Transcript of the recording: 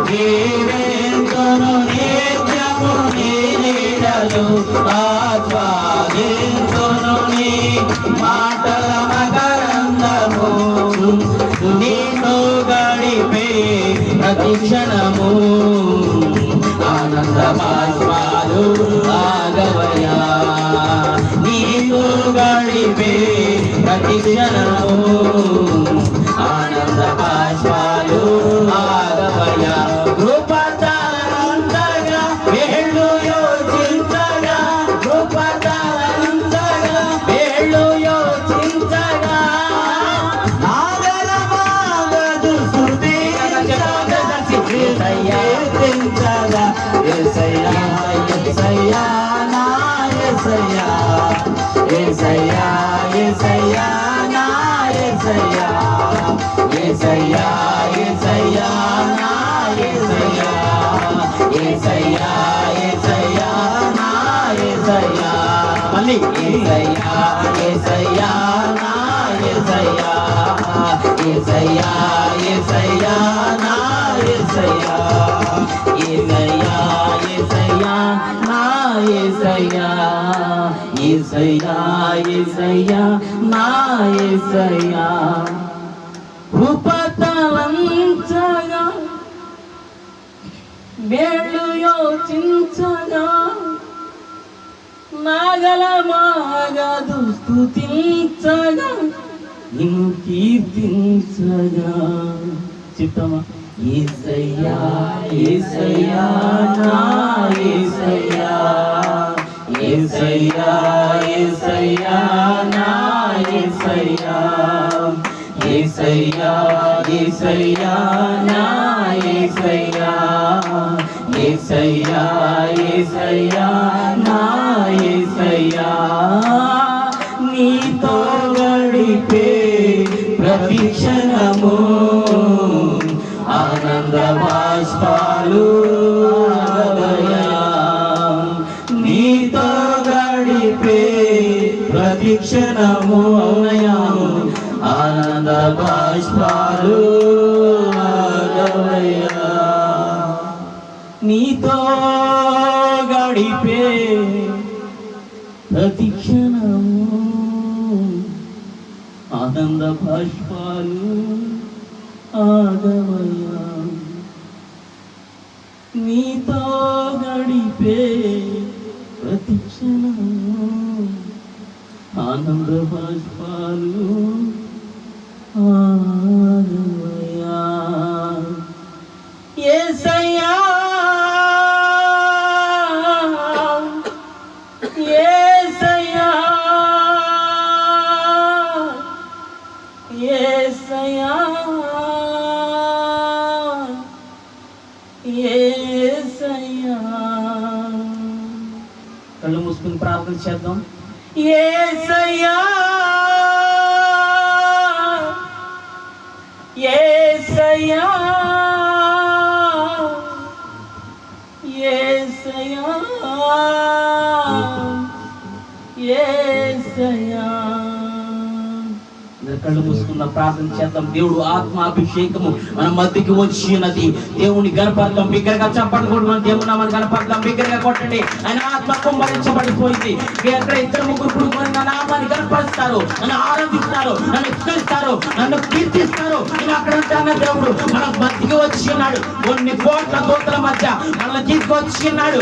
జీవింతును నిత్యము నీ నీడలో ఆస్వాదింతును నీ మాటల మకరందము నీతో గడిపే ప్రతి క్షణము ఆనంద బాష్పాలు ఆగవయా నీతో గడిపే ప్రతి క్షణము ఆనంద బాష్పాలు ఆగవయా కృపతలంతగా వేళ్ళు యోచించగా కృపతలంతగా వేళ్ళు యోచించగా ఆగలమాగదు శృతి యేసయ్యా యేసయ్యా యేసయ్యా నా యేసయ్యా యేసయ్యా యేసయ్యా నా యేసయ్యా యేసయ్యా యేసయ్యా నా యేసయ్యా యేసయ్యా యేసయ్యా నా యేసయ్యా మళ్ళీ యేసయ్యా యేసయ్యా నా యేసయ్యా యేసయ్యా యేసయ్యా నా యేసయ్యా యేసయ్యా యేసయ్యా నా యేసయ్యా యేసయ్యా యేసయ్యా నా యేసయ్యా కృపతలంచగా వేళ్ళు యోచించగా నాగలమాగదు స్తుతించగా నిన్ను కీర్తించగా చిత్తమా యేసయ్యా యేసయ్యా నా యేసయ్యా యేసయ్యా యేసయ్యా నా యేసయ్యా యేసయ్యా యేసయ్యా నా యేసయ్యా యేసయ్యా యేసయ్యా నా యేసయ్యా నీతో గడిపే ప్రతి క్షణము ఆనంద బాష్పాలు ఆగవయా నీతో గడిపే ప్రతి క్షణము అవునయా ఆనంద బాష్పాలు ఆగవయా నీతో గడిపే ప్రతి క్షణము ఆనంద బాష్పాలు ఆగవయా నీతో గడిపే ప్రతి క్షణము ఆనంద బాష్పాలు ఆగవయా యేసయ్యా యేసయ్యా యేసయ్యా యేసయ్యా కళ్ళు మూసుకుని ప్రార్థన చేద్దాం యేసయ్యా యేసయ్యా యేసయ్యా యేసయ్యా కళ్ళు మూసుకున్న ప్రార్థన చేద్దాం దేవుడు ఆత్మాభిషేకము మన మధ్యకి వచ్చినది దేవుని గణపడతాం బిగ్గరగా చప్పట్లు మన దేవుడు నామని గణపడతాం బిగ్గరగా కొట్టండి ఆయన ఆత్మ కుమ్మరించబడిపోయింది ఎక్కడ ఇద్దరు ముగ్గురు కూడుకొని నా నామాన్ని గణపరుస్తారు నన్ను ఆరాధిస్తారు నన్ను స్తుతిస్తారు నన్ను కీర్తిస్తారు నేను అక్కడ ఉంటాను దేవుడు మన మధ్యకి వచ్చి ఉన్నాడు కొన్ని కోట్ల దూతల మధ్య మనల్ని తీసుకొచ్చి ఉన్నాడు